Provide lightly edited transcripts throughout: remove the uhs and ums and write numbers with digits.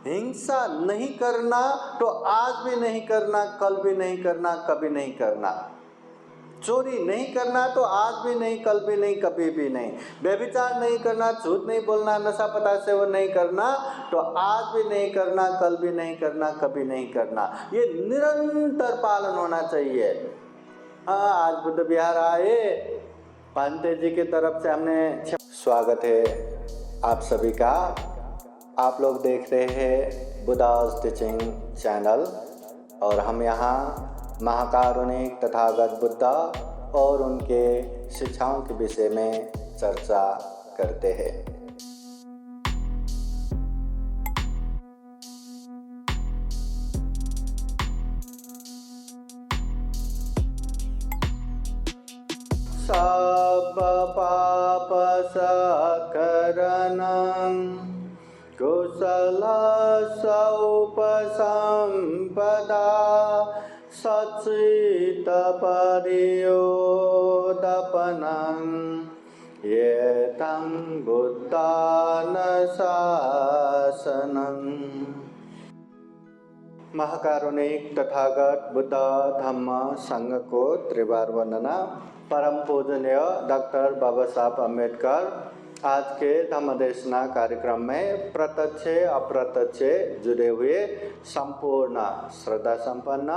हिंसा नहीं करना तो आज भी नहीं करना, कल भी नहीं करना, कभी नहीं करना। चोरी नहीं करना तो आज भी नहीं, कल भी नहीं, कभी भी नहीं। व्यभिचार नहीं करना, झूठ नहीं बोलना, नशा पदार्थ सेवन नहीं करना तो आज भी नहीं करना, कल भी नहीं करना, कभी नहीं करना। ये निरंतर पालन होना चाहिए। हाँ, आज बुद्ध विहार आए, पांडे जी की तरफ से हमने स्वागत है आप सभी का। आप लोग देख रहे हैं बुद्धा's टीचिंग चैनल और हम यहाँ महाकारुणिक तथागत बुद्ध और उनके शिक्षाओं के विषय में चर्चा करते हैं। सब पाप सकरणं कुशल सौपसंपदा सच्चित परियोदपनं एतं बुद्धानुशासनं। महाकारुणिक तथागत बुद्ध धम्म संघ को त्रिवार वंदना। परम पूजनीय डॉक्टर बाबा साहब अम्बेडकर आज के धम्म देशना कार्यक्रम में प्रत्यक्ष अप्रत्यक्ष जुड़े हुए संपूर्ण श्रद्धा संपन्न,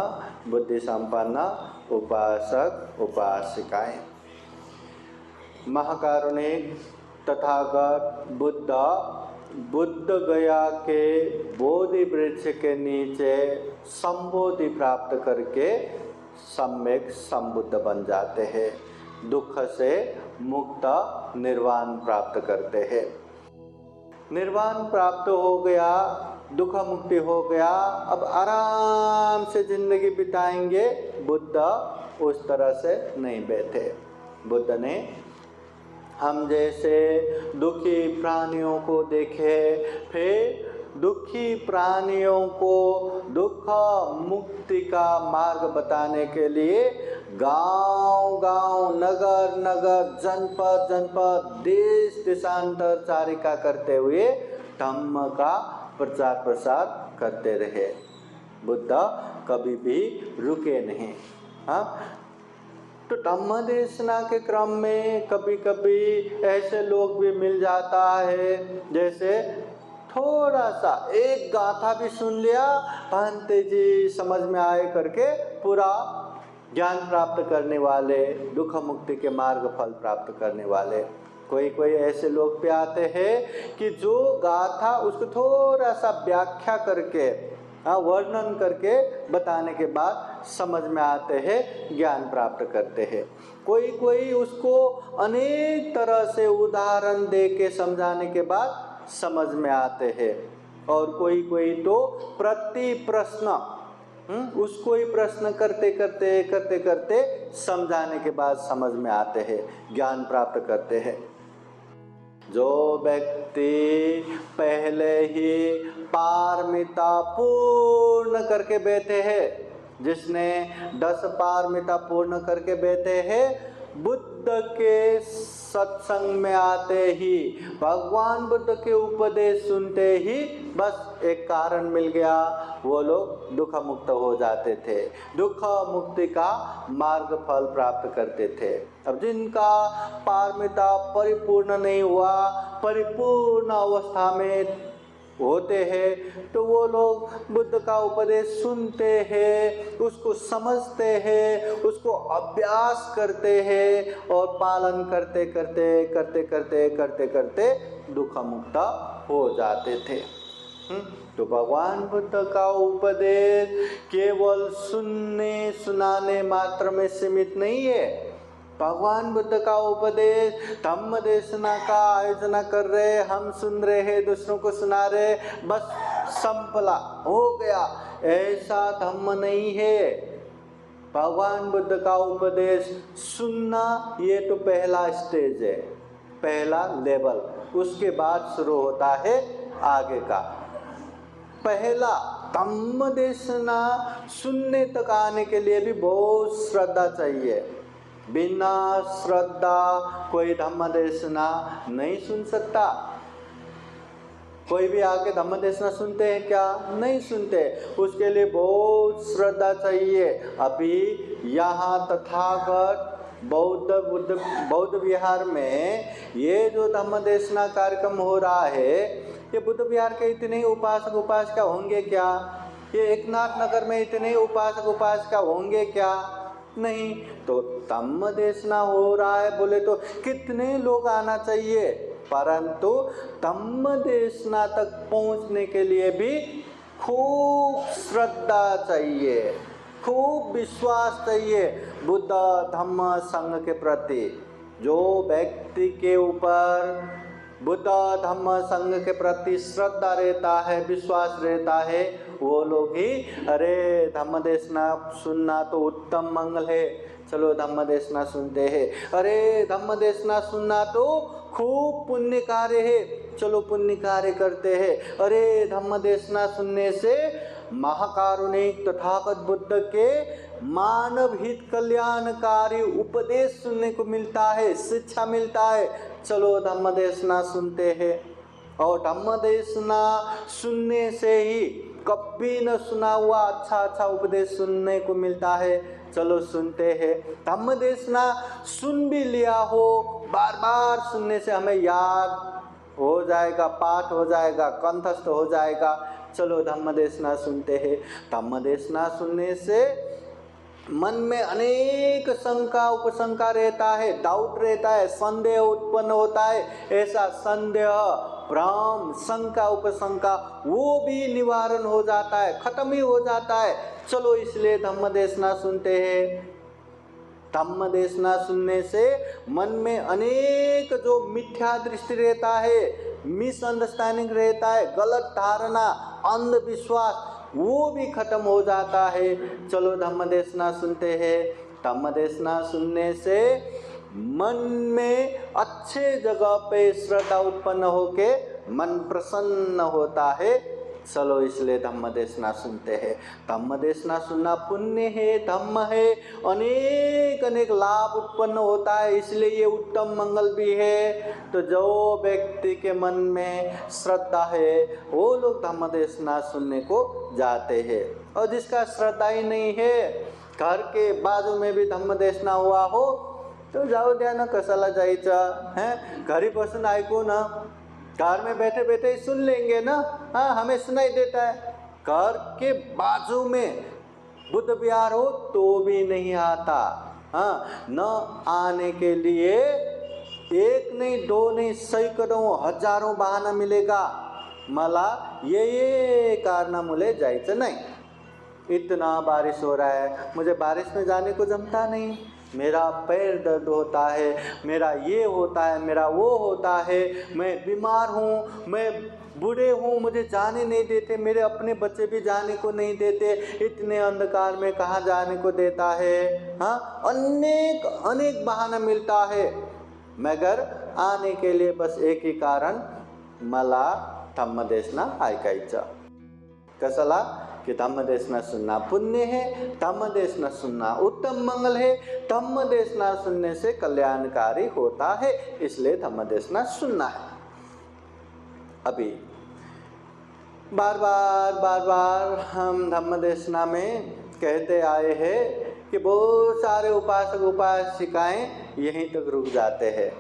बुद्धि संपन्न उपासक उपासिकाएं, महाकारुणिक तथागत बुद्ध गया के बोधि वृक्ष के नीचे संबोधि प्राप्त करके सम्यक संबुद्ध बन जाते हैं, दुख से मुक्त निर्वाण प्राप्त करते हैं। निर्वाण प्राप्त हो गया, दुख मुक्ति हो गया, अब आराम से जिंदगी बिताएंगे। बुद्ध उस तरह से नहीं बैठे। बुद्ध ने हम जैसे दुखी प्राणियों को देखे, फिर दुखी प्राणियों को दुख मुक्ति का मार्ग बताने के लिए गांव-गांव, नगर-नगर, जनपद, देश देशांतर चारिका करते हुए धम्म का प्रचार प्रसार करते रहे। बुद्ध कभी भी रुके नहीं। हाँ, तो धम्म देशना के क्रम में कभी कभी ऐसे लोग भी मिल जाता है, जैसे थोड़ा सा एक गाथा भी सुन लिया, पांडे जी समझ में आए करके पूरा ज्ञान प्राप्त करने वाले, दुख मुक्ति के मार्ग फल प्राप्त करने वाले कोई ऐसे लोग भी आते हैं कि जो गाथा उसको थोड़ा सा व्याख्या करके, वर्णन करके बताने के बाद समझ में आते हैं, ज्ञान प्राप्त करते हैं। कोई उसको अनेक तरह से उदाहरण दे के समझाने के बाद समझ में आते हैं, और कोई तो प्रति प्रश्न उसको ही प्रश्न करते समझाने के बाद समझ में आते हैं, ज्ञान प्राप्त करते हैं। जो व्यक्ति पहले ही पारमिता पूर्ण करके बैठे हैं, जिसने 10 पारमिता पूर्ण करके बैठे हैं, बुद्ध के सत्संग में आते ही, भगवान बुद्ध के उपदेश सुनते ही बस एक कारण मिल गया, वो लोग दुख मुक्त हो जाते थे, दुख मुक्ति का मार्ग फल प्राप्त करते थे। अब जिनका पारमिता परिपूर्ण नहीं हुआ, परिपूर्ण अवस्था में होते हैं, तो वो लोग बुद्ध का उपदेश सुनते हैं, उसको समझते हैं, उसको अभ्यास करते हैं और पालन करते दुख मुक्त हो जाते थे। तो भगवान बुद्ध का उपदेश केवल सुनने सुनाने मात्र में सीमित नहीं है। भगवान बुद्ध का उपदेश धम्म देशना का आयोजना कर रहे, हम सुन रहे हैं, दूसरों को सुना रहे, बस संपला हो गया, ऐसा धम्म नहीं है। भगवान बुद्ध का उपदेश सुनना ये तो पहला स्टेज है, पहला लेवल, उसके बाद शुरू होता है आगे का। पहला धम्म देशना सुनने तक आने के लिए भी बहुत श्रद्धा चाहिए। बिना श्रद्धा कोई धम्म देशना नहीं सुन सकता। कोई भी आके धम्म देशना सुनते हैं क्या? नहीं सुनते। उसके लिए बहुत श्रद्धा चाहिए। अभी यहाँ तथागत बौद्ध विहार में ये जो धम्म देशना कार्यक्रम हो रहा है, ये बुद्ध विहार के इतने उपासक उपासिका होंगे क्या? ये एकनाथ नगर में इतने उपासक उपासिका होंगे क्या? नहीं। तो धम्म देशना हो रहा है बोले तो कितने लोग आना चाहिए, परंतु धम्म देशना तक पहुंचने के लिए भी खूब श्रद्धा चाहिए, खूब विश्वास चाहिए बुद्ध धम्म संघ के प्रति। जो व्यक्ति के ऊपर बुद्ध धम्म संघ के प्रति श्रद्धा रहता है, विश्वास रहता है, वो लोग ही अरे धम्म देशना सुनना तो उत्तम मंगल है, चलो धम्म देशना सुनते हैं। अरे धम्म देशना सुनना तो खूब पुण्य कार्य है, चलो पुण्य कार्य करते हैं। अरे धम्म देशना सुनने से महाकारुणिक तथागत बुद्ध के मानव हित कल्याणकारी उपदेश सुनने को मिलता है, शिक्षा मिलता है, चलो धम्म देशना सुनते हैं। और धम्म देशना सुनने से ही कभी न सुना हुआ अच्छा उपदेश सुनने को मिलता है, चलो सुनते हैं। धम्म देशना सुन भी लिया हो, बार बार सुनने से हमें याद हो जाएगा, पाठ हो जाएगा, कंठस्थ हो जाएगा, चलो धम्म देशना सुनते हैं। धम्म देशना सुनने से मन में अनेक शंका उपशंका रहता है, डाउट रहता है, संदेह उत्पन्न होता है। ऐसा संदेह भ्रम शंका उपशंका वो भी निवारण हो जाता है, खत्म ही हो जाता है। चलो इसलिए धम्म देशना सुनते हैं। धम्म देशना सुनने से मन में अनेक जो मिथ्या दृष्टि रहता है, मिसअंडरस्टैंडिंग रहता है, गलत धारणा, अंधविश्वास, वो भी खत्म हो जाता है। चलो धम्म देशना सुनते हैं। धम्म देशना सुनने से मन में अच्छे जगह पे श्रद्धा उत्पन्न होके मन प्रसन्न होता है, चलो इसलिए धम्म देशना सुनते हैं। धम्म देशना सुनना पुण्य है, धम्म है, अनेक अनेक लाभ उत्पन्न होता है, इसलिए ये उत्तम मंगल भी है। तो जो व्यक्ति के मन में श्रद्धा है वो लोग धम्म देशना सुनने को जाते हैं। और जिसका श्रद्धा ही नहीं है, घर के बाजू में भी धम्म देशना हुआ हो तो जाओ द्या ना, कशाला जायचं है, घरी बसून ऐकू ना, कार में बैठे बैठे ही सुन लेंगे ना। हाँ, हमें सुनाई देता है। घर के बाजू में बुद्ध विहार हो तो भी नहीं आता। हाँ, न आने के लिए एक नहीं, दो नहीं, सैकड़ों हजारों बहाना मिलेगा, मला ये कारणामुळे जायचं नाही, इतना बारिश हो रहा है, मुझे बारिश में जाने को जमता नहीं, मेरा पैर दर्द होता है, मेरा ये होता है, मेरा वो होता है, मैं बीमार हूँ, मैं बूढ़े हूँ, मुझे जाने नहीं देते, मेरे अपने बच्चे भी जाने को नहीं देते, इतने अंधकार में कहाँ जाने को देता है। हाँ, अनेक अनेक बहाना मिलता है, मगर आने के लिए बस एक ही कारण, मला धम्म देशना ऐकायचं। कशाला? कि धम्म देशना सुनना पुण्य है, धम्म देशना सुनना उत्तम मंगल है, धम्म देशना सुनने से कल्याणकारी होता है, इसलिए धम्म देशना सुनना है। अभी बार बार हम धम्म देशना में कहते आए हैं कि बहुत सारे उपासक उपासिकाएं यहीं तक रुक जाते हैं।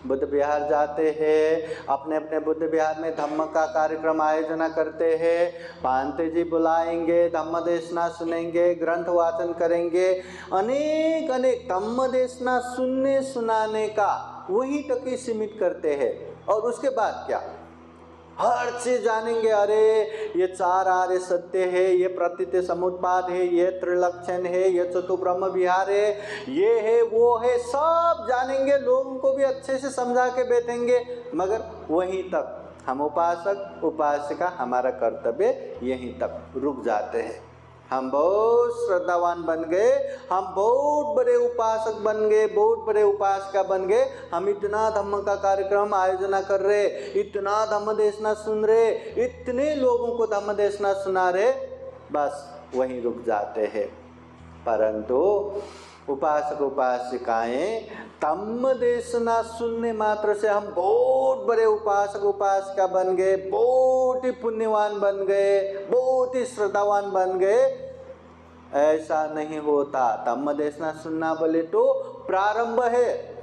बुद्ध विहार जाते हैं, अपने अपने बुद्ध विहार में धम्म का कार्यक्रम आयोजना करते हैं, पांते जी बुलाएंगे, धम्म देशना सुनेंगे, ग्रंथ वाचन करेंगे, अनेक अनेक धम्म देशना सुनने सुनाने का वहीं तक ही सीमित करते हैं। और उसके बाद क्या, हर चीज जानेंगे, अरे ये चार आर्य सत्य है, ये प्रतीति समुत्पाद है, ये त्रिलक्षण है, ये चतुर्ब्रह्म विहार है, ये है वो है, सब जानेंगे, लोगों को भी अच्छे से समझा के बैठेंगे, मगर वहीं तक हम उपासक उपासिका हमारा कर्तव्य यहीं तक रुक जाते हैं। हम बहुत श्रद्धावान बन गए, हम बहुत बड़े उपासक बन गए, बहुत बड़े उपासिका बन गए, हम इतना धम्म का कार्यक्रम आयोजना कर रहे, इतना धम्म देशना सुन रहे, इतने लोगों को धम्म देशना सुना रहे, बस वहीं रुक जाते हैं। परंतु उपासक उपासिकाएं धम्म देशना सुनने मात्र से हम बहुत बड़े उपासक उपासिका बन गए, बहुत ही पुण्यवान बन गए, बहुत ही श्रद्धावान बन गए, ऐसा नहीं होता। धम्म देशना सुनना बोले तो प्रारंभ है।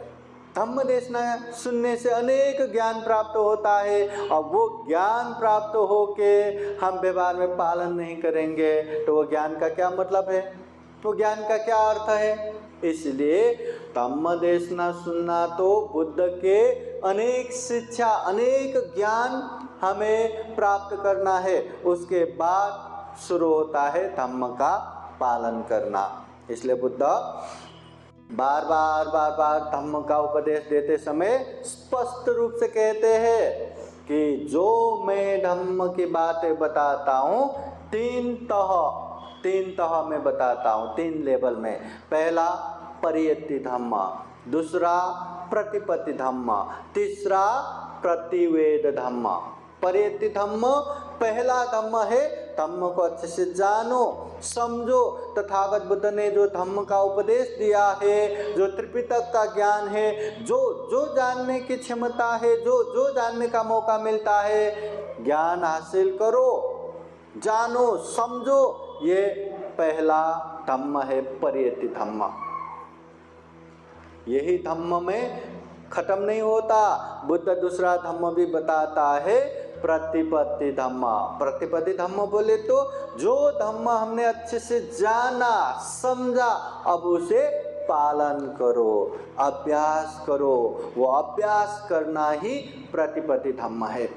धम्म देशना सुनने से अनेक ज्ञान प्राप्त होता है, और वो ज्ञान प्राप्त होके हम व्यवहार में पालन नहीं करेंगे तो वो ज्ञान का क्या मतलब है, तो ज्ञान का क्या अर्थ है। इसलिए धम्म देशना सुनना तो बुद्ध के अनेक शिक्षा, अनेक ज्ञान हमें प्राप्त करना है, उसके बाद शुरू होता है धम्म का पालन करना। इसलिए बुद्ध बार बार धम्म का उपदेश देते समय स्पष्ट रूप से कहते हैं कि जो मैं धम्म की बातें बताता हूँ तीन तह में बताता हूँ, 3 लेवल में। पहला परियति धम्म, दूसरा प्रतिपत्ति धम्म, तीसरा प्रतिवेद धम्म। परियति धम्म पहला धम्म है, धम्म को अच्छे से जानो समझो। तथागत बुद्ध ने जो धम्म का उपदेश दिया है, जो त्रिपिटक का ज्ञान है, जो जानने की क्षमता है, जो जानने का मौका मिलता है, ज्ञान हासिल करो, जानो समझो, ये पहला धम्म है परियति धम्म। यही धम्म में खत्म नहीं होता, बुद्ध दूसरा धम्म भी बताता है, प्रतिपत्ति धम्म। प्रतिपत्ति धम्म बोले तो जो धम्म हमने अच्छे से जाना समझा, अब उसे पालन करो, अभ्यास करो। वो अभ्यास करना ही प्रतिपत्ति धम्म है।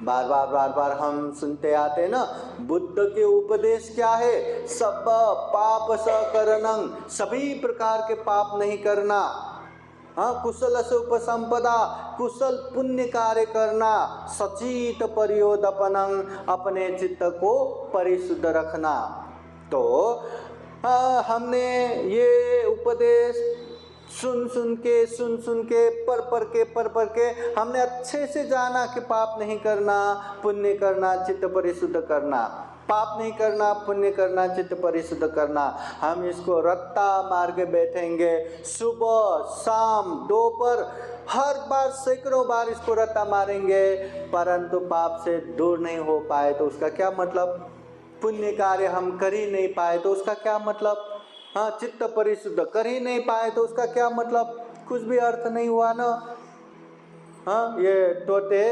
बार बार हम सुनते आते ना, बुद्ध के उपदेश क्या है, सब पाप सकरणं, सभी प्रकार के पाप नहीं करना, हाँ, कुशल से उपसंपदा, कुशल पुण्य कार्य करना, सचित परियोदपनं, अपने चित्त को परिशुद्ध रखना। तो हमने ये उपदेश सुन के पर के हमने अच्छे से जाना कि पाप नहीं करना, पुण्य करना, चित्त परिशुद्ध करना, पाप नहीं करना, पुण्य करना, चित्त परिशुद्ध करना। हम इसको रट्टा मार के बैठेंगे, सुबह शाम दोपहर हर बार सैकड़ों बार इसको रट्टा मारेंगे, परंतु पाप से दूर नहीं हो पाए तो उसका क्या मतलब। पुण्य कार्य हम कर ही नहीं पाए तो उसका क्या मतलब। हाँ, चित्त परिशुद्ध कर ही नहीं पाए तो उसका क्या मतलब, कुछ भी अर्थ नहीं हुआ ना। हाँ, ये तोते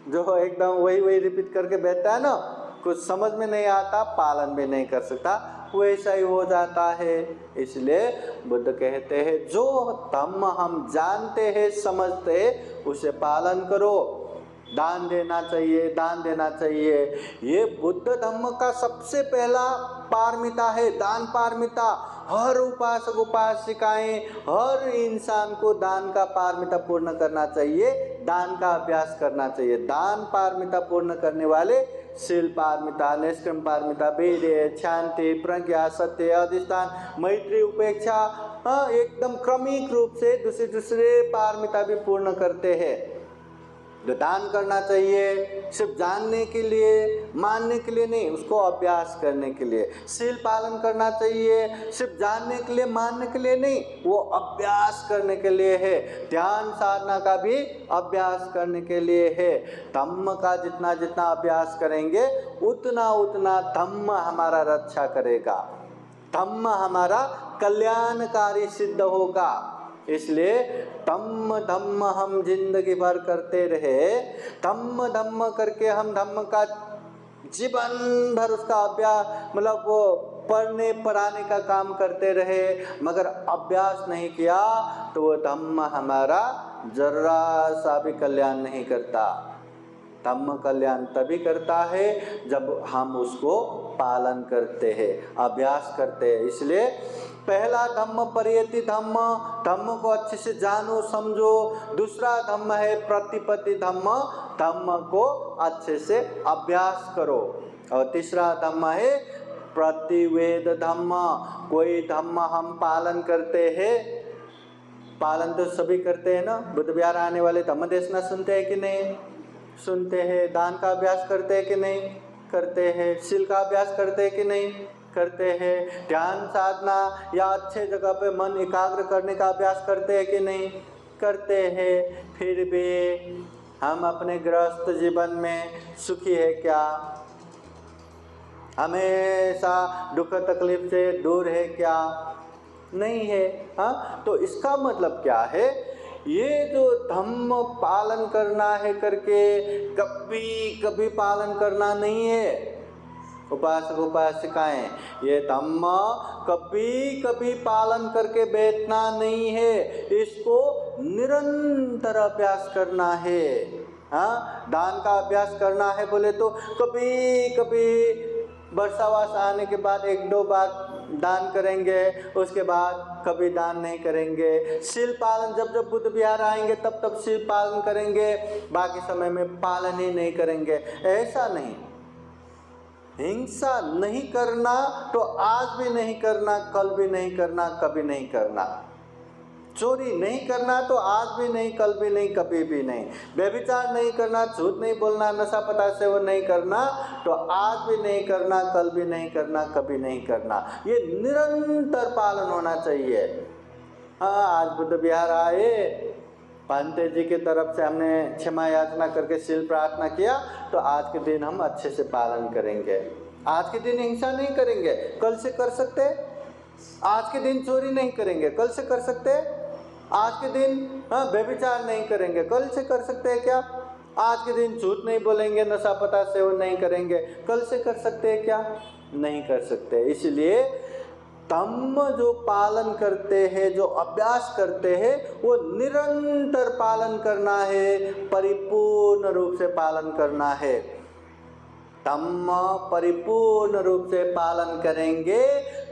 जो एकदम वही रिपीट करके बैठता है ना, कुछ समझ में नहीं आता, पालन भी नहीं कर सकता, वैसा ही हो जाता है। इसलिए बुद्ध कहते हैं जो धम्म हम जानते हैं समझते हैं उसे पालन करो, दान देना चाहिए। ये बुद्ध धम्म का सबसे पहला पारमिता है, दान पारमिता। हर उपासक उपासिकाएं, हर इंसान को दान का पारमिता पूर्ण करना चाहिए, दान का अभ्यास करना चाहिए। दान पारमिता पूर्ण करने वाले शील पारमिता, निष्क्रम पारमिता, वीर्य, शांति, प्रज्ञा, सत्य, अधिष्ठान, मैत्री, उपेक्षा, एकदम क्रमिक रूप से दूसरे पारमिता भी पूर्ण करते हैं। जो दान करना चाहिए सिर्फ जानने के लिए, मानने के लिए नहीं, उसको अभ्यास करने के लिए। शील पालन करना चाहिए सिर्फ जानने के लिए, मानने के लिए नहीं, वो अभ्यास करने के लिए है। ध्यान साधना का भी अभ्यास करने के लिए है। धम्म का जितना अभ्यास करेंगे उतना धम्म हमारा रक्षा करेगा, धम्म हमारा कल्याणकारी सिद्ध होगा। इसलिए धम्म हम जिंदगी भर करते रहे, धम्म करके हम धम्म का जीवन भर उसका अभ्यास, मतलब वो पढ़ने पढ़ाने का काम करते रहे, मगर अभ्यास नहीं किया तो वो धम्म हमारा जरा सा भी कल्याण नहीं करता। धम्म कल्याण तभी करता है जब हम उसको पालन करते हैं, अभ्यास करते हैं। इसलिए पहला धम्म परियति धम्म, धम्म को अच्छे से जानो समझो। दूसरा धम्म है प्रतिपत्ति धम्म, धम्म को अच्छे से अभ्यास करो। और तीसरा धम्म है प्रतिवेद धम्म। कोई धम्म हम पालन करते हैं, पालन तो सभी करते हैं ना, बुद्ध विहार आने वाले धम्म देशना सुनते हैं कि नहीं, सुनते हैं। दान का अभ्यास करते हैं कि नहीं, करते हैं। शील का अभ्यास करते हैं कि नहीं, करते हैं, ध्यान साधना या अच्छे जगह पे मन एकाग्र करने का अभ्यास करते हैं कि नहीं करते हैं, फिर भी हम अपने गृहस्थ जीवन में सुखी है क्या? हमेशा दुख तकलीफ से दूर है क्या? नहीं है। हाँ, तो इसका मतलब क्या है? ये जो धम्म पालन करना है करके कभी कभी पालन करना नहीं है। उपासक उपासिकाएं, ये धम्म कभी कभी पालन करके बैठना नहीं है, इसको निरंतर अभ्यास करना है। हाँ, दान का अभ्यास करना है बोले तो कभी कभी वर्षावास आने के बाद 1-2 बार दान करेंगे, उसके बाद कभी दान नहीं करेंगे। शील पालन जब जब बुद्ध विहार आएंगे तब तब शील पालन करेंगे, बाकी समय में पालन ही नहीं करेंगे, ऐसा नहीं। हिंसा नहीं करना तो आज भी नहीं करना, कल भी नहीं करना, कभी नहीं करना। चोरी नहीं करना तो आज भी नहीं, कल भी नहीं, कभी भी नहीं। व्यभिचार नहीं करना, झूठ नहीं बोलना, नशा पदार्थ सेवन नहीं करना तो आज भी नहीं करना, कल भी नहीं करना, कभी नहीं करना। ये निरंतर पालन होना चाहिए। हाँ, आज बुद्ध विहार आए, पांते जी की तरफ से हमने क्षमा याचना करके शील प्रार्थना किया, तो आज के दिन हम अच्छे से पालन करेंगे। आज के दिन हिंसा नहीं करेंगे, कल से कर सकते। आज के दिन चोरी नहीं करेंगे, कल से कर सकते। आज के दिन व्यभिचार नहीं करेंगे, कल से कर सकते हैं क्या? आज के दिन झूठ नहीं बोलेंगे, नशा पदार्थ सेवन नहीं करेंगे, कल से कर सकते हैं क्या? नहीं कर सकते। इसलिए धम्म जो पालन करते हैं, जो अभ्यास करते हैं, वो निरंतर पालन करना है, परिपूर्ण रूप से पालन करना है। धम्म परिपूर्ण रूप से पालन करेंगे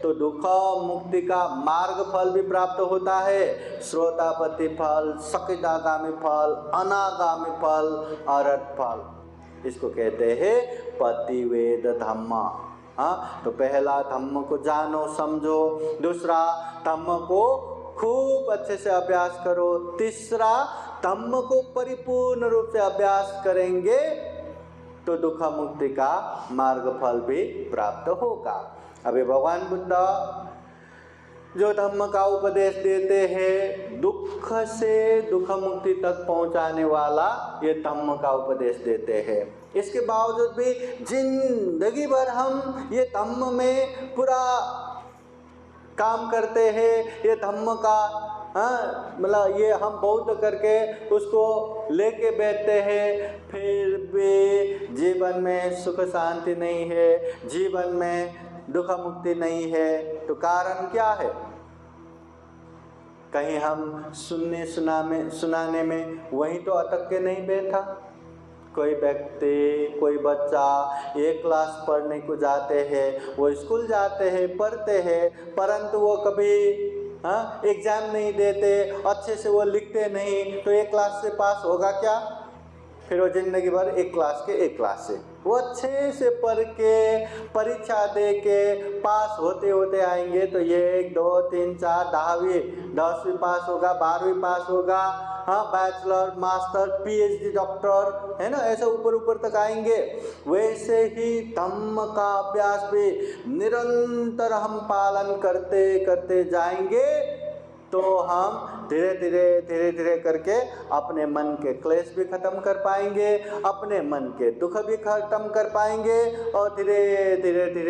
तो दुख मुक्ति का मार्ग फल भी प्राप्त होता है। श्रोतापति फल, सकिदागामी फल, अनागामी फल, अरहत फल, इसको कहते हैं पतिवेद धम्म। हाँ, तो पहला धम्म को जानो समझो, दूसरा धम्म को खूब अच्छे से अभ्यास करो, तीसरा धम्म को परिपूर्ण रूप से अभ्यास करेंगे तो दुख मुक्ति का मार्ग फल भी प्राप्त होगा। अभी भगवान बुद्ध जो धम्म का उपदेश देते हैं, दुख से दुख मुक्ति तक पहुंचाने वाला ये धम्म का उपदेश देते हैं। इसके बावजूद भी जिंदगी भर हम ये धम्म में पूरा काम करते हैं, ये धम्म का मतलब ये हम बौद्ध करके उसको लेके बैठते हैं, फिर भी जीवन में सुख शांति नहीं है, जीवन में दुख मुक्ति नहीं है। तो कारण क्या है? कहीं हम सुनाने में वहीं तो अटक के नहीं बैठा। कोई व्यक्ति, कोई बच्चा एक क्लास पढ़ने को जाते हैं, वो स्कूल जाते हैं, पढ़ते हैं, परंतु वो कभी एग्जाम नहीं देते, अच्छे से वो लिखते नहीं, तो एक क्लास से पास होगा क्या? फिर वो जिंदगी भर एक क्लास से वो अच्छे से पढ़ के परीक्षा दे के पास होते होते आएंगे तो ये 1 2 3 4 10वीं पास होगा, 12वीं पास होगा, हाँ, बैचलर, मास्टर, PhD, डॉक्टर, है ना, ऐसे ऊपर ऊपर तक आएंगे। वैसे ही धम्म का अभ्यास भी निरंतर हम पालन करते करते जाएंगे तो हम धीरे धीरे करके अपने मन के क्लेश भी खत्म कर पाएंगे, अपने मन के दुख भी खत्म कर पाएंगे और धीरे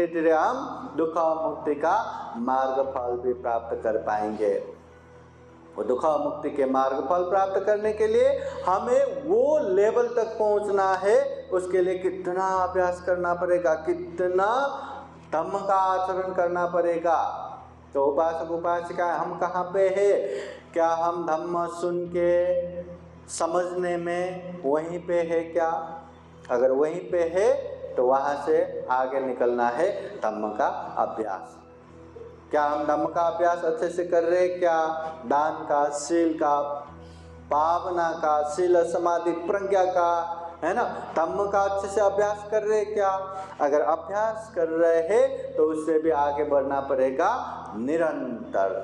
धीरे हम दुख मुक्ति का मार्ग फल भी प्राप्त कर पाएंगे। वो दुख मुक्ति के मार्ग फल प्राप्त करने के लिए हमें वो लेवल तक पहुंचना है। उसके लिए कितना अभ्यास करना पड़ेगा, कितना धम्म का आचरण करना पड़ेगा। तो उपासक उपासिका हम कहाँ पे है? क्या हम धम्म सुन के समझने में वहीं पे है क्या? अगर वहीं पे है तो वहाँ से आगे निकलना है धम्म का अभ्यास। क्या हम धम्म का अभ्यास अच्छे से कर रहे हैं क्या? दान का, शील का, भावना का, शील समाधि प्रज्ञा का, है ना, धम्म का अच्छे से अभ्यास कर रहे हैं क्या? अगर अभ्यास कर रहे हैं तो उससे भी आगे बढ़ना पड़ेगा निरंतर।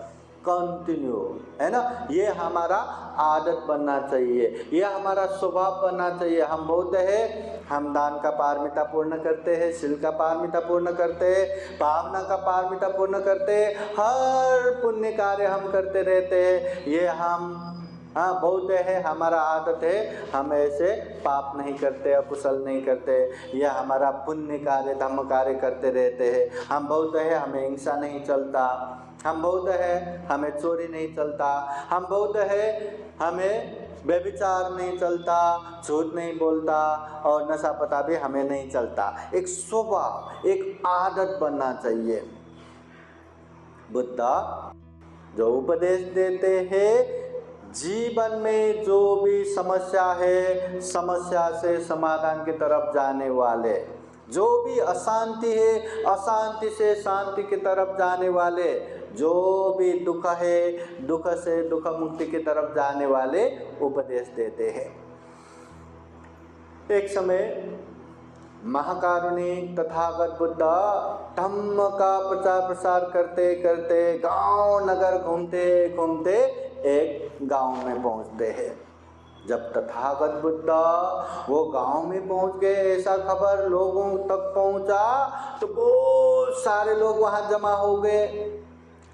कंटिन्यू, है ना। ये हमारा आदत बनना चाहिए, ये हमारा स्वभाव बनना चाहिए। हम बोलते हैं हम दान का पारमिता पूर्ण करते हैं, शील का पारमिता पूर्ण करते हैं, भावना का पारमिता पूर्ण करते हैं, हर पुण्य कार्य हम करते रहते हैं। ये हम बोलते हैं, हमारा आदत है, हम ऐसे पाप नहीं करते, अकुशल नहीं करते, यह हमारा पुण्य कार्य धर्म कार्य करते रहते हैं। हम बोलते हैं हमें हिंसा नहीं चलता, हम बोलते हैं हमें चोरी नहीं चलता, हम बोलते हैं हमें व्यभिचार नहीं चलता, झूठ नहीं बोलता और नशा पता भी हमें नहीं चलता। एक स्वभाव, एक आदत बनना चाहिए। बुद्ध जो उपदेश देते हैं, जीवन में जो भी समस्या है, समस्या से समाधान की तरफ जाने वाले, जो भी अशांति है, अशांति से शांति की तरफ जाने वाले, जो भी दुख है, दुख से दुख मुक्ति की तरफ जाने वाले उपदेश देते हैं। एक समय महाकारुणिक तथागत बुद्ध धम्म का प्रचार प्रसार करते करते गांव नगर घूमते घूमते एक गांव में पहुंचते हैं। जब तथागत बुद्ध वो गांव में पहुंच गए, ऐसा खबर लोगों तक पहुंचा तो बहुत सारे लोग वहां जमा हो गए।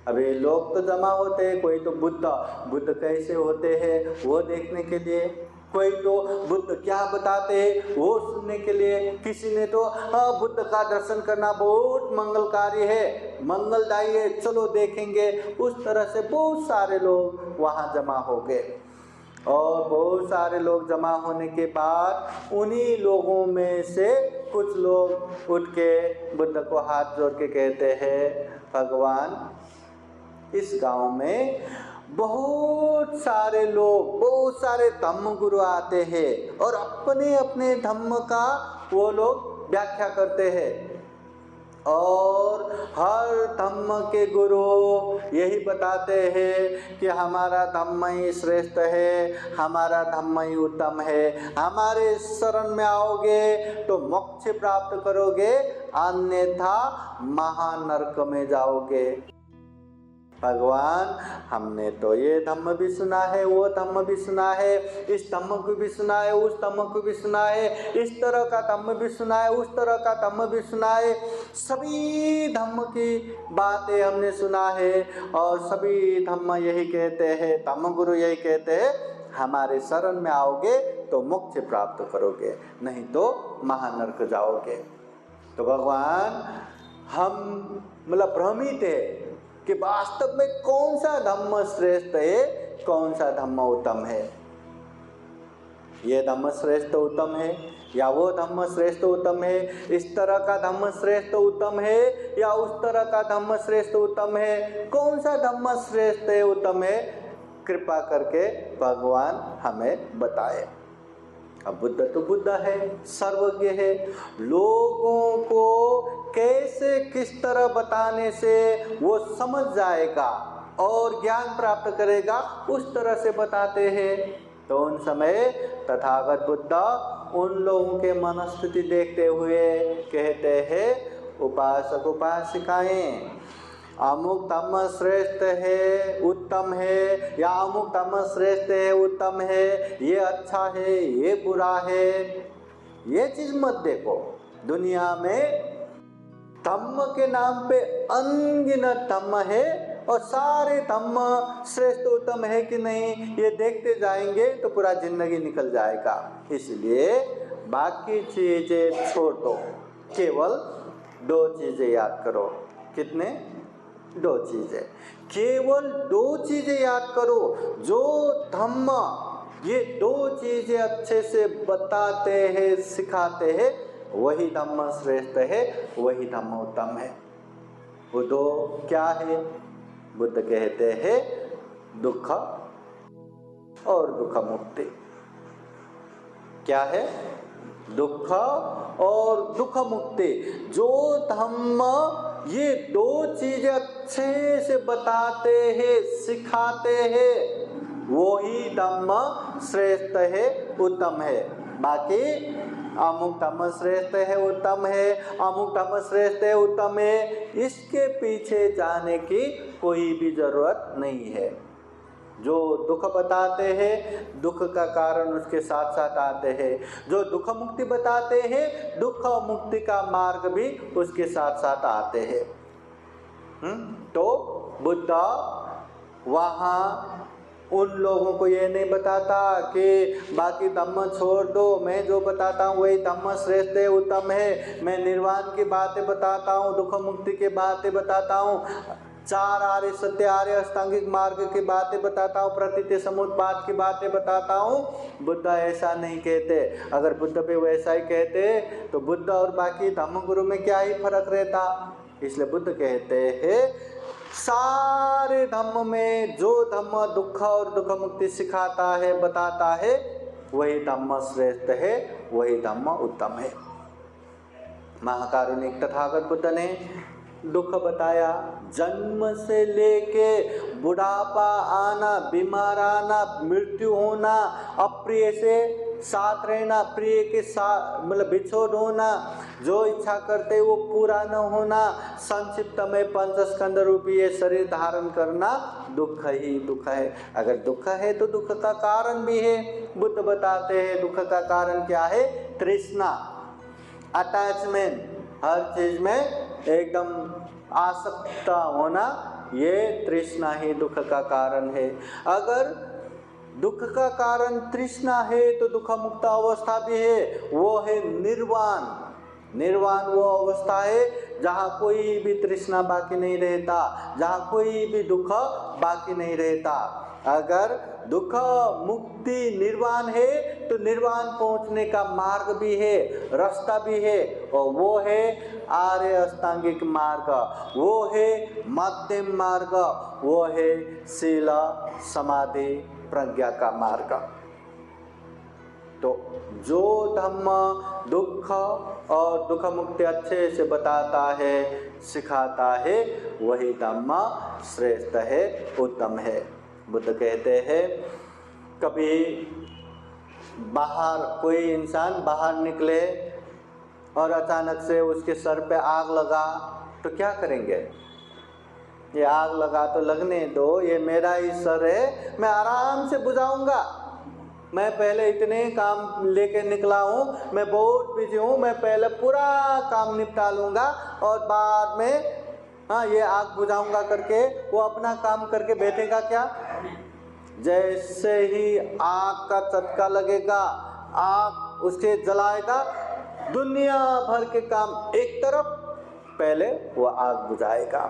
अभी लोग तो जमा होते हैं, कोई तो बुद्ध कैसे होते हैं वो देखने के लिए, कोई तो बुद्ध क्या बताते हैं वो सुनने के लिए, किसी ने तो बुद्ध का दर्शन करना बहुत मंगलकारी है, मंगलदायी है, चलो देखेंगे। उस तरह से बहुत सारे लोग वहाँ जमा हो गए। और बहुत सारे लोग जमा होने के बाद उन्हीं लोगों में से कुछ लोग उठ के बुद्ध को हाथ जोड़ के कहते हैं, भगवान इस गांव में बहुत सारे लोग, बहुत सारे धम्म गुरु आते हैं और अपने अपने धम्म का वो लोग व्याख्या करते हैं और हर धम्म के गुरु यही बताते हैं कि हमारा धम्म ही श्रेष्ठ है, हमारा धम्म ही उत्तम है, हमारे शरण में आओगे तो मोक्ष प्राप्त करोगे, अन्यथा महानरक में जाओगे। भगवान हमने तो ये धम्म भी सुना है, वो धम्म भी सुना है, इस धम्म को भी सुना है, उस धम्म को भी सुना है, इस तरह का धम्म भी सुना है, उस तरह का धम्म भी सुना है, सभी धम्म की बातें हमने सुना है और सभी धम्म यही कहते हैं, धम्म गुरु यही कहते हैं, हमारे शरण में आओगे तो मोक्ष प्राप्त करोगे, नहीं तो महानरक जाओगे। तो भगवान हम भ्रमित है कि वास्तव में कौन सा धम्म श्रेष्ठ है, कौन सा धम्म उत्तम है। ये धम्म श्रेष्ठ उत्तम है या वो धम्म श्रेष्ठ उत्तम है, इस तरह का धम्म श्रेष्ठ उत्तम है या उस तरह का धम्म श्रेष्ठ उत्तम है, कौन सा धम्म श्रेष्ठ है उत्तम है, कृपा करके भगवान हमें बताए। अब बुद्ध तो बुद्ध है, सर्वज्ञ है, लोगों को कैसे किस तरह बताने से वो समझ जाएगा और ज्ञान प्राप्त करेगा, उस तरह से बताते हैं। तो उन समय तथागत बुद्ध उन लोगों के मनस्थिति देखते हुए कहते हैं, उपासक उपासिकाएं, अमुक धम्म श्रेष्ठ है, उत्तम है, या अमुक धम्म श्रेष्ठ है, उत्तम है, ये अच्छा है, ये बुरा है, ये चीज मत देखो। दुनिया में धम्म के नाम पे अनगिनत धम्म है और सारे धम्म श्रेष्ठ उत्तम है कि नहीं ये देखते जाएंगे तो पूरा जिंदगी निकल जाएगा। इसलिए बाकी चीजें छोड़ दो, केवल 2 चीजें याद करो। कितने? 2 चीजें, केवल 2 चीजें याद करो। जो धम्म ये 2 चीजें अच्छे से बताते हैं, सिखाते हैं, वही धम्म श्रेष्ठ है, वही धम्म उत्तम है। वो 2 क्या है? बुद्ध कहते हैं दुख और दुख मुक्ति। क्या है? दुख और दुख मुक्ति। जो धम्म ये 2 चीजें अच्छे से बताते हैं, सिखाते हैं, वो ही धम्म श्रेष्ठ है, उत्तम है। बाकी अमुक धम्म श्रेष्ठ है, उत्तम है, अमुक धम्म श्रेष्ठ है, उत्तम है, इसके पीछे जाने की कोई भी जरूरत नहीं है। जो दुख बताते हैं दुख का कारण उसके साथ साथ आते हैं, जो दुख मुक्ति बताते हैं दुख मुक्ति का मार्ग भी उसके साथ साथ आते हैं। तो बुद्ध वहाँ उन लोगों को ये नहीं बताता कि बाकी धम्म छोड़ दो, मैं जो बताता हूँ वही धम्म श्रेष्ठ है, उत्तम है, मैं निर्वाण की बातें बताता हूँ, दुख मुक्ति की बातें बताता हूँ, चार आर्य सत्य आर्य अष्टांगिक मार्ग की बातें बताता हूँ, प्रतीति समुत्पाद की बातें बताता हूँ। बुद्ध ऐसा नहीं कहते। अगर बुद्ध भी वैसा ही कहते तो बुद्ध और बाकी धम्म गुरु में क्या ही फर्क रहता। इसलिए बुद्ध कहते हैं सारे धम्म में जो धम्म दुख और दुख मुक्ति सिखाता है बताता है वही धम्म श्रेष्ठ है, वही धम्म उत्तम है। महाकारुणिक तथागत बुद्ध ने दुख बताया, जन्म से लेके बुढ़ापा आना, बीमार आना, मृत्यु होना, अप्रिय से साथ रहना, प्रिय के साथ मतलब बिछोड़ होना, जो इच्छा करते वो पूरा न होना, संक्षिप्त में पंचस्कंद रूपी ये शरीर धारण करना दुख ही दुख है। अगर दुख है तो दुख का कारण भी है। बुद्ध बताते हैं दुख का कारण क्या है? तृष्णा, अटैचमेंट, हर चीज में एकदम आसक्त होना, ये तृष्णा ही दुख का कारण है। अगर दुख का कारण तृष्णा है तो दुख मुक्त अवस्था भी है, वो है निर्वाण। निर्वाण वो अवस्था है जहाँ कोई भी तृष्णा बाकी नहीं रहता, जहाँ कोई भी दुख बाकी नहीं रहता। अगर दुख मुक्ति निर्वाण है तो निर्वाण पहुँचने का मार्ग भी है, रास्ता भी है, और वो है आर्य अष्टांगिक मार्ग, वो है मध्यम मार्ग, वो है शील समाधि प्रज्ञा का मार्ग। तो जो धम्म दुख और दुख मुक्ति अच्छे से बताता है, सिखाता है, वही धम्म श्रेष्ठ है, उत्तम है। बुद्ध कहते हैं कभी बाहर कोई इंसान बाहर निकले और अचानक से उसके सर पे आग लगा तो क्या करेंगे? ये आग लगा तो लगने दो, ये मेरा ही सर है, मैं आराम से बुझाऊंगा, मैं पहले इतने काम लेके निकला हूँ, मैं बहुत बिजी हूँ, मैं पहले पूरा काम निपटा लूँगा और बाद में ये आग बुझाऊंगा करके वो अपना काम करके बैठेगा क्या? जैसे ही आग का चटका लगेगा, आग उसके जलाएगा, दुनिया भर के काम एक तरफ, पहले वो आग बुझाएगा,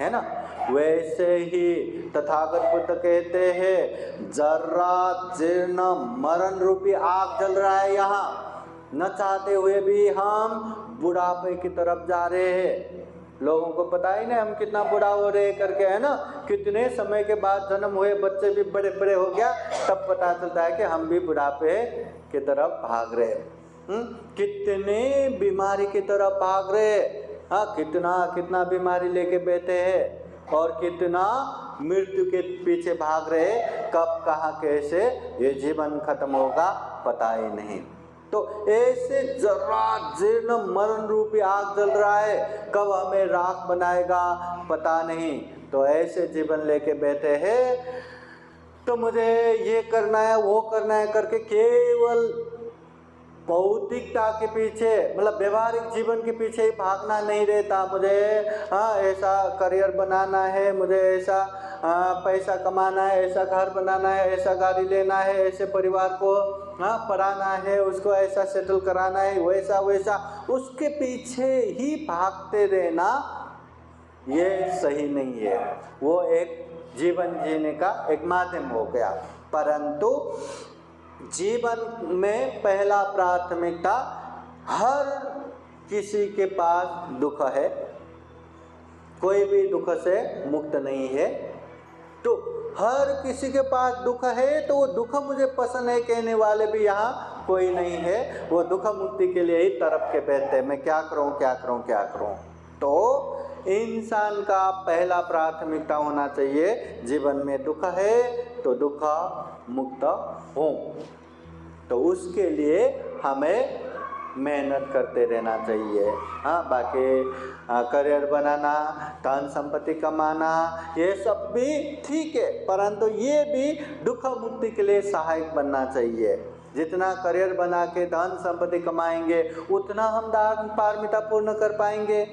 है ना? वैसे ही तथागत बुद्ध कहते हैं जर्रा जीर्ण मरण रूपी आग जल रहा है यहाँ, न चाहते हुए भी हम बुढ़ापे की तरफ जा रहे हैं। लोगों को पता ही नहीं हम कितना बुढ़ा हो रहे करके, है ना? कितने समय के बाद जन्म हुए बच्चे भी बड़े बड़े हो गया, तब पता चलता है कि हम भी बुढ़ापे की तरफ भाग रहे। कितने बीमारी की तरफ भाग रहे, हाँ, कितना कितना बीमारी लेके बैठे हैं और कितना मृत्यु के पीछे भाग रहे, कब कहाँ कैसे ये जीवन खत्म होगा पता ही नहीं। तो ऐसे जर्रा जीर्ण मरण रूपी आग जल रहा है, कब हमें राख बनाएगा पता नहीं। तो ऐसे जीवन लेके बैठे हैं, तो मुझे ये करना है वो करना है करके केवल भौतिकता के पीछे मतलब व्यवहारिक जीवन के पीछे ही भागना नहीं रहता। मुझे ऐसा करियर बनाना है, मुझे ऐसा पैसा कमाना है, ऐसा घर बनाना है, ऐसा गाड़ी लेना है, ऐसे परिवार को पढ़ाना है, उसको ऐसा सेटल कराना है, वैसा वैसा, उसके पीछे ही भागते रहना ये सही नहीं है। वो एक जीवन जीने का एक माध्यम हो गया, परंतु जीवन में पहला प्राथमिकता, हर किसी के पास दुख है, कोई भी दुख से मुक्त नहीं है। तो हर किसी के पास दुख है, तो वो दुख मुझे पसंद है कहने वाले भी यहाँ कोई नहीं है। वो दुख मुक्ति के लिए ही तरफ के बैठते हैं, मैं क्या करूँ क्या करूँ क्या करूँ। तो इंसान का पहला प्राथमिकता होना चाहिए, जीवन में दुख है तो दुख मुक्त हो। तो उसके लिए हमें मेहनत करते रहना चाहिए। हाँ, बाकी करियर बनाना, धन संपत्ति कमाना, ये सब भी ठीक है, परंतु ये भी दुख मुक्ति के लिए सहायक बनना चाहिए। जितना करियर बना के धन संपत्ति कमाएंगे उतना हम दान पारमिता पूर्ण कर पाएंगे,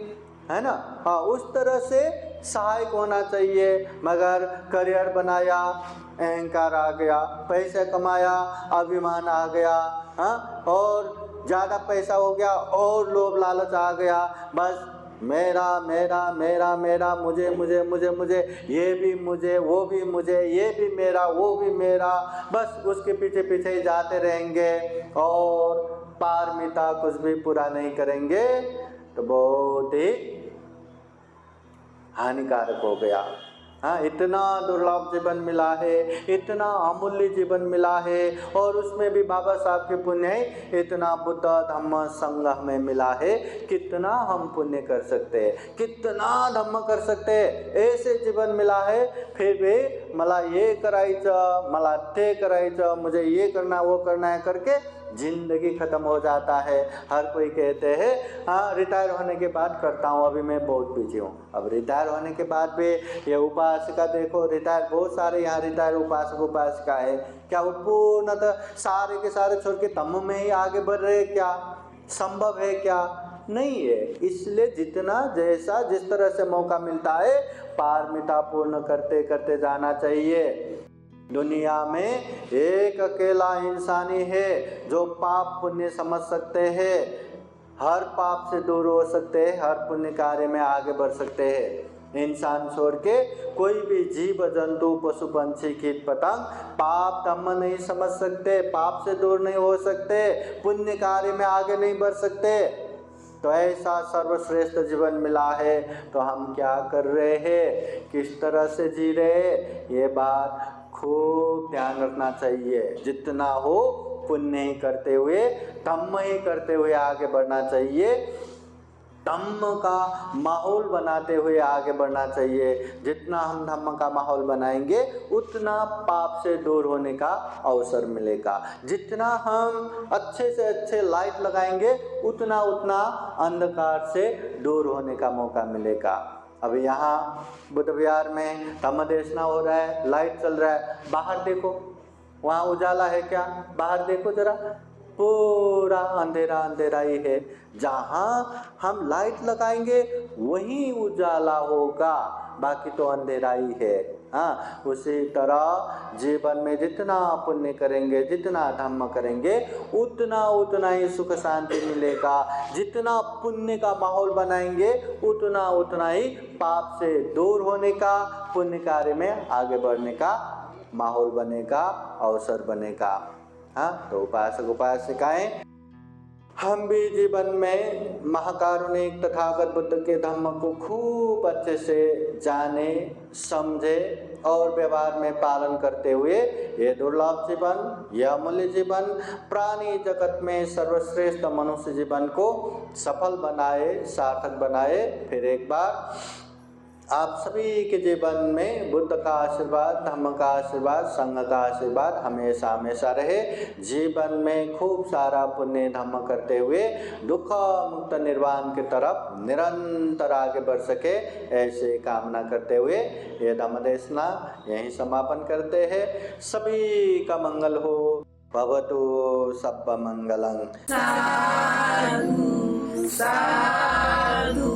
है ना। हाँ, उस तरह से सहायक होना चाहिए। मगर करियर बनाया, अहंकार आ गया, पैसे कमाया, अभिमान आ गया, हाँ, और ज़्यादा पैसा हो गया और लोभ लालच आ गया, बस मेरा मेरा मेरा मेरा, मुझे मुझे मुझे मुझे, ये भी मुझे, वो भी मुझे, ये भी मेरा, वो भी मेरा, बस उसके पीछे पीछे ही जाते रहेंगे और पारमिता कुछ भी पूरा नहीं करेंगे, तो बहुत ही हानिकारक हो गया। हाँ, इतना दुर्लभ जीवन मिला है, इतना अमूल्य जीवन मिला है, और उसमें भी बाबा साहब के पुण्य है, इतना बुद्ध धम्म संघ हमें मिला है। कितना हम पुण्य कर सकते हैं, कितना धम्म कर सकते हैं, ऐसे जीवन मिला है, फिर भी मला ये करायचं, मला ते करायचं, मुझे ये करना वो करना है करके जिंदगी खत्म हो जाता है। हर कोई कहते हैं हाँ रिटायर होने के बाद करता हूँ, अभी मैं बहुत बिजी हूँ। अब रिटायर होने के बाद भी ये उपासिका देखो, रिटायर बहुत सारे यहाँ रिटायर उपासक उपासिका है, क्या वो पूर्णतः सारे के सारे छोड़ के धम्म में ही आगे बढ़ रहे? क्या संभव है? क्या नहीं है। इसलिए जितना जैसा जिस तरह से मौका मिलता है पारमिता पूर्ण करते करते जाना चाहिए। दुनिया में एक अकेला इंसान ही है जो पाप पुण्य समझ सकते हैं, हर पाप से दूर हो सकते हैं, हर पुण्य कार्य में आगे बढ़ सकते हैं। इंसान छोड़ के कोई भी जीव जंतु पशु पंछी कीट पतंग पाप धम्म नहीं समझ सकते, पाप से दूर नहीं हो सकते, पुण्य कार्य में आगे नहीं बढ़ सकते। तो ऐसा सर्वश्रेष्ठ जीवन मिला है, तो हम क्या कर रहे हैं, किस तरह से जी रहे हैं, ये बात खूब ध्यान रखना चाहिए। जितना हो पुण्य ही करते हुए, धम्म ही करते हुए आगे बढ़ना चाहिए, धम्म का माहौल बनाते हुए आगे बढ़ना चाहिए। जितना हम धम्म का माहौल बनाएंगे उतना पाप से दूर होने का अवसर मिलेगा। जितना हम अच्छे से अच्छे लाइट लगाएंगे उतना उतना अंधकार से दूर होने का मौका मिलेगा। अब यहाँ बुद्ध विहार में धम्म देशना हो रहा है, लाइट चल रहा है, बाहर देखो वहाँ उजाला है क्या? बाहर देखो जरा, पूरा अंधेरा अंधेरा ही है। जहाँ हम लाइट लगाएंगे वहीं उजाला होगा, बाकी तो अंधेरा ही है। हाँ, उसी तरह जीवन में जितना पुण्य करेंगे, जितना धम्म करेंगे उतना उतना ही सुख शांति मिलेगा। जितना पुण्य का माहौल बनाएंगे उतना उतना ही पाप से दूर होने का, पुण्य कार्य में आगे बढ़ने का माहौल बनेगा, अवसर बनेगा। हाँ, तो उपासक उपासिकाएं हम भी जीवन में महाकारुणिक तथागत बुद्ध के धम्म को खूब अच्छे से जाने, समझे और व्यवहार में पालन करते हुए ये दुर्लभ जीवन, यह अमूल्य जीवन, प्राणी जगत में सर्वश्रेष्ठ मनुष्य जीवन को सफल बनाए, सार्थक बनाए। फिर एक बार आप सभी के जीवन में बुद्ध का आशीर्वाद, धम्म का आशीर्वाद, संघ का आशीर्वाद हमेशा हमेशा रहे। जीवन में खूब सारा पुण्य धम्म करते हुए दुख मुक्त निर्वाण की तरफ निरंतर आगे बढ़ सके, ऐसे कामना करते हुए ये धम्म देशना यहीं समापन करते हैं। सभी का मंगल हो। भवतु सब्ब मंगलं। साधु साधु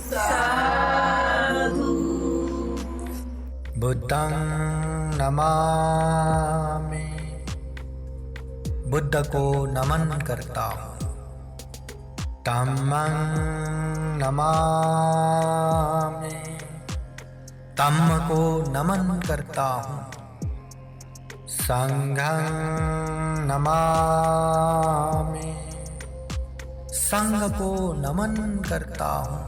साधु। बुद्धं नमामि, बुद्ध को नमन करता हूँ। धम्मं नमामि, धम्म को नमन करता हूँ। संघं नमामि, संघ को नमन करता हूँ।